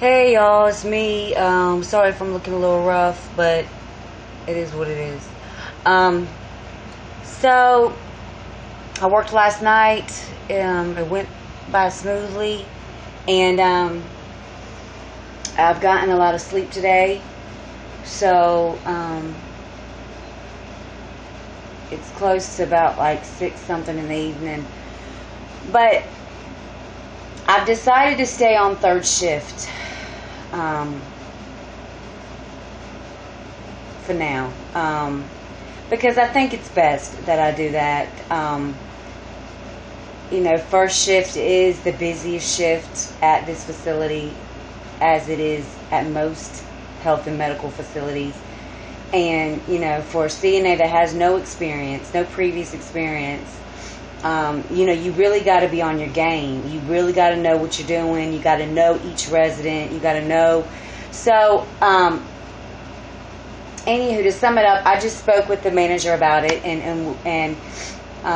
Hey y'all, it's me. Sorry if I'm looking a little rough, but it is what it is. Um, so I worked last night. It went by smoothly, and I've gotten a lot of sleep today. So it's close to about like 6 something in the evening. But I've decided to stay on third shift. Um, for now, because I think it's best that I do that. First shift is the busiest shift at this facility, as it is at most health and medical facilities. And, for a CNA that has no experience, no previous experience, you really got to be on your game. You really got to know what you're doing. You got to know each resident. You got to know. So, anywho, to sum it up, I just spoke with the manager about it, and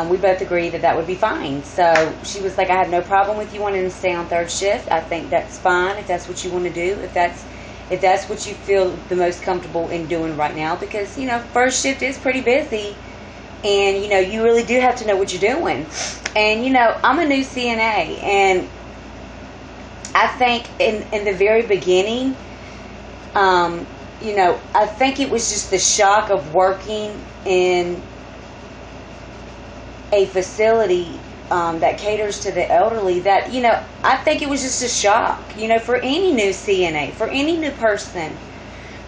we both agreed that that would be fine. So she was like, I have no problem with you wanting to stay on third shift. I think that's fine if that's what you want to do. If that's what you feel the most comfortable in doing right now, because first shift is pretty busy. And, you really do have to know what you're doing. And, I'm a new CNA. And I think in the very beginning, I think it was just the shock of working in a facility that caters to the elderly that, I think it was just a shock, for any new CNA, for any new person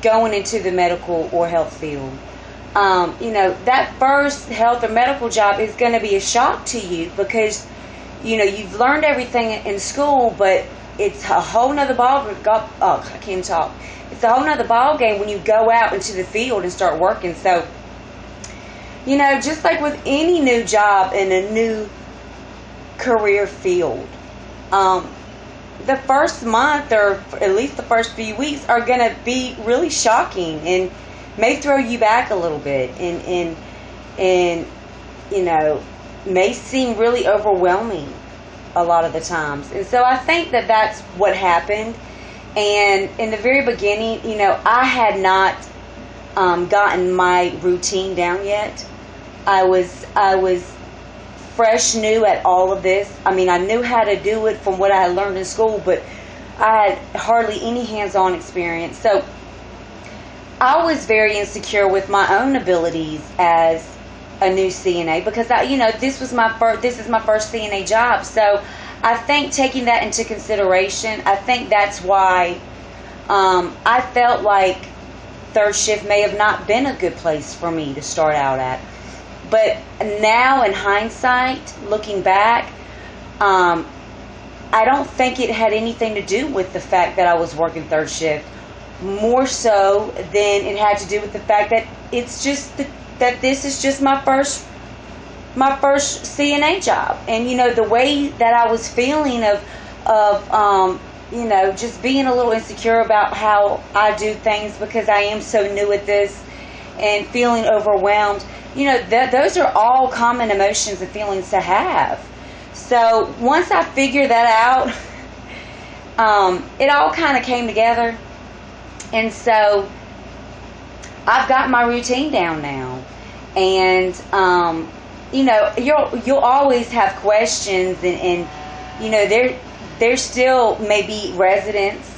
going into the medical or health field. That first health or medical job is going to be a shock to you because, you've learned everything in school, but it's a whole nother I can't talk. It's a whole nother ball game when you go out into the field and start working. So, just like with any new job in a new career field, the first month or at least the first few weeks are going to be really shocking and may throw you back a little bit and may seem really overwhelming a lot of the times. And so I think that that's what happened. And in the very beginning, I had not gotten my routine down yet. I was fresh new at all of this. I mean, I knew how to do it from what I had learned in school, but I had hardly any hands-on experience. So I was very insecure with my own abilities as a new CNA because this is my first CNA job. So I think taking that into consideration, I think that's why I felt like third shift may have not been a good place for me to start out at. But now in hindsight, looking back, I don't think it had anything to do with the fact that I was working third shift. More so than it had to do with the fact that it's just that this is just my first CNA job, and the way that I was feeling of just being a little insecure about how I do things because I am so new at this, and feeling overwhelmed. Those are all common emotions and feelings to have. So once I figured that out, it all kind of came together. And so I've got my routine down now. And, you'll always have questions. And there still may be residents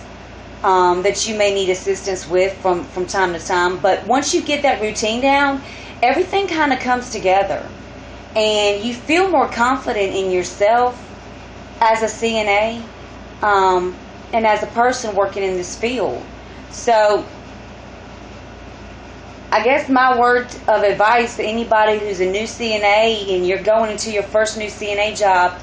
that you may need assistance with from time to time. But once you get that routine down, everything kind of comes together. And you feel more confident in yourself as a CNA and as a person working in this field. So, I guess my word of advice to anybody who's a new CNA and you're going into your first new CNA job,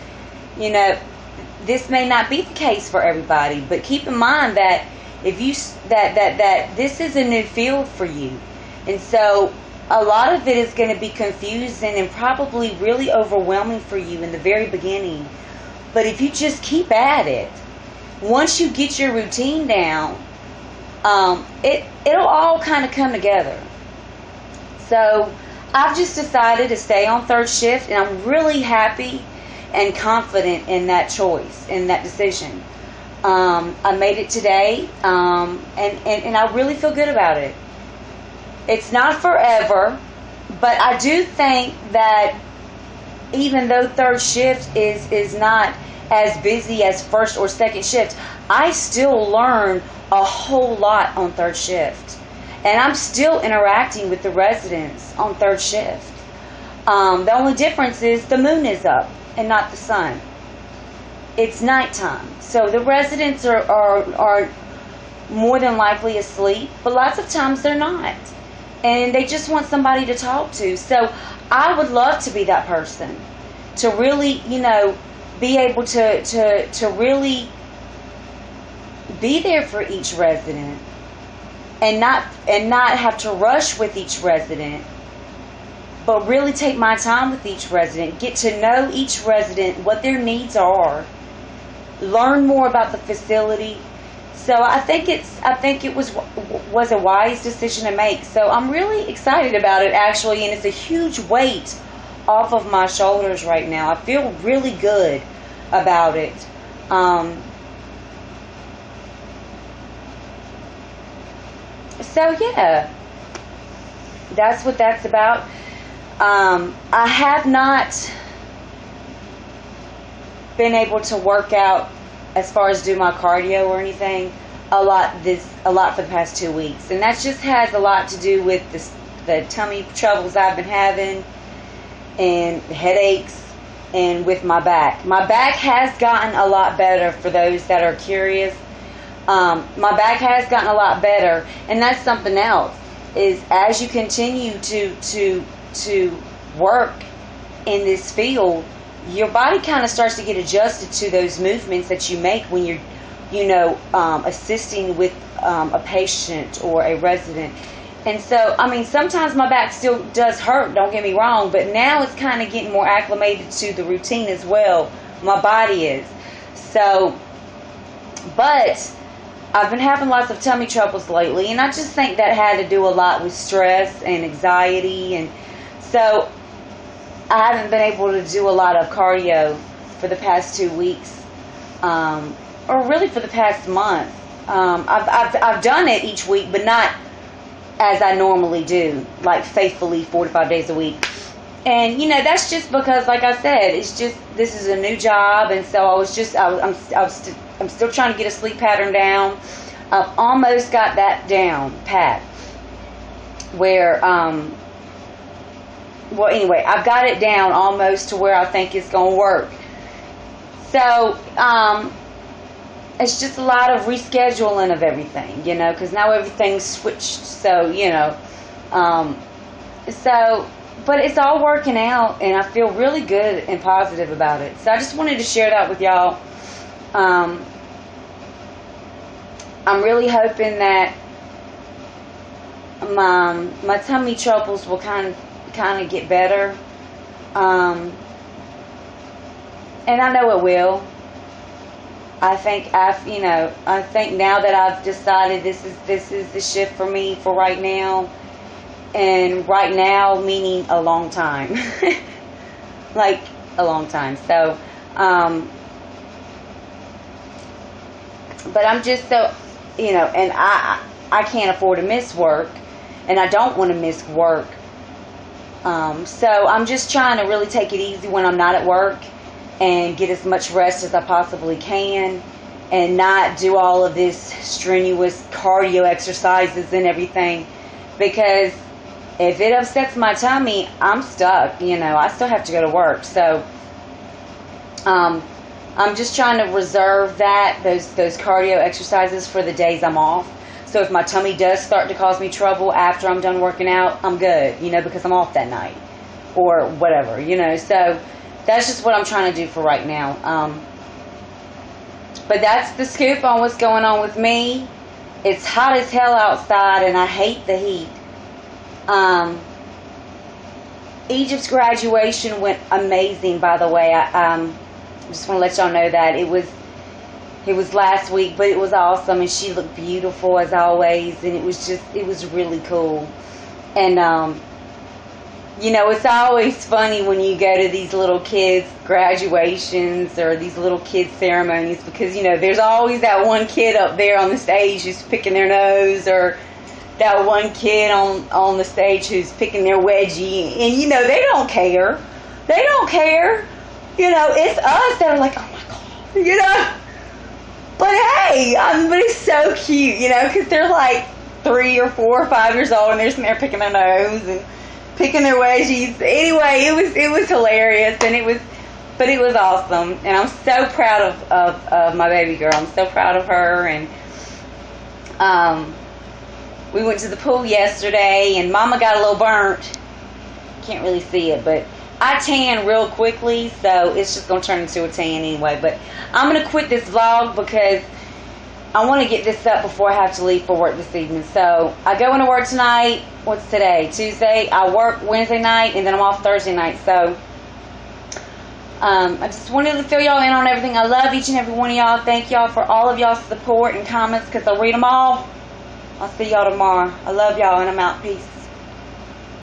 this may not be the case for everybody, but keep in mind that if you that this is a new field for you, and so a lot of it is going to be confusing and probably really overwhelming for you in the very beginning. But if you just keep at it, once you get your routine down, it'll all kind of come together. So I've just decided to stay on third shift, and I'm really happy and confident in that choice, in that decision. I made it today, and I really feel good about it. It's not forever, but I do think that even though third shift is not as busy as first or second shift, I still learn a whole lot on third shift. And I'm still interacting with the residents on third shift. The only difference is the moon is up and not the sun. It's nighttime. So the residents are more than likely asleep, but lots of times they're not. And they just want somebody to talk to. So I would love to be that person, to really, be able to really be there for each resident, and not have to rush with each resident, but really take my time with each resident, get to know each resident, what their needs are, learn more about the facility. So I think it was a wise decision to make. So I'm really excited about it, actually, and it's a huge weight off of my shoulders right now. I feel really good about it. So yeah, that's what that's about. I have not been able to work out as far as do my cardio or anything a lot for the past 2 weeks, and that just has a lot to do with the tummy troubles I've been having, and headaches, and with my back. My back has gotten a lot better, for those that are curious. My back has gotten a lot better, and that's something else, is as you continue to work in this field, your body kind of starts to get adjusted to those movements that you make when you're assisting with a patient or a resident. And so, sometimes my back still does hurt, don't get me wrong, but now it's kind of getting more acclimated to the routine as well. My body is. So, but I've been having lots of tummy troubles lately, and I just think that had to do a lot with stress and anxiety, and so I haven't been able to do a lot of cardio for the past 2 weeks, or really for the past month. I've done it each week, but not as I normally do, like faithfully 4 to 5 days a week. And that's just because, like I said, it's just, this is a new job, and so I'm still trying to get a sleep pattern down. I've almost got that down pat, where well, anyway, I've got it down almost to where I think it's going to work. So, it's just a lot of rescheduling of everything, because now everything's switched. So, but it's all working out, and I feel really good and positive about it. So I just wanted to share that with y'all. I'm really hoping that my tummy troubles will kind of get better, and I know it will. I think now that I've decided this is the shift for me for right now, and right now meaning a long time, like a long time. So, but I'm just so, and I can't afford to miss work, and I don't want to miss work. So I'm just trying to really take it easy when I'm not at work, and get as much rest as I possibly can, and not do all of this strenuous cardio exercises and everything, because if it upsets my tummy, I'm stuck. I still have to go to work. So I'm just trying to reserve those cardio exercises for the days I'm off. So if my tummy does start to cause me trouble after I'm done working out, I'm good, because I'm off that night or whatever, So that's just what I'm trying to do for right now. But that's the scoop on what's going on with me. It's hot as hell outside, and I hate the heat. Egypt's graduation went amazing, by the way. I just want to let y'all know that it was last week, but it was awesome, and she looked beautiful as always, and it was really cool. And You know, it's always funny when you go to these little kids' graduations or these little kids' ceremonies, because, you know, there's always that one kid up there on the stage who's picking their nose, or that one kid on the stage who's picking their wedgie. And, you know, they don't care. They don't care. You know, it's us that are like, oh my God, you know. But hey, but it's so cute, you know, because they're like 3 or 4 or 5 years old, and they're sitting there picking their nose and picking their wedgies. Anyway, it was hilarious, and it was awesome, and I'm so proud of my baby girl. I'm so proud of her. And we went to the pool yesterday, and Mama got a little burnt. Can't really see it, but I tan real quickly, so it's just gonna turn into a tan anyway. But I'm gonna quit this vlog because I want to get this up before I have to leave for work this evening. So I go into work tonight. What's today? Tuesday. I work Wednesday night, and then I'm off Thursday night. So I just wanted to fill y'all in on everything. I love each and every one of y'all. Thank y'all for all of y'all's support and comments, because I read them all. I'll see y'all tomorrow. I love y'all, and I'm out. Peace.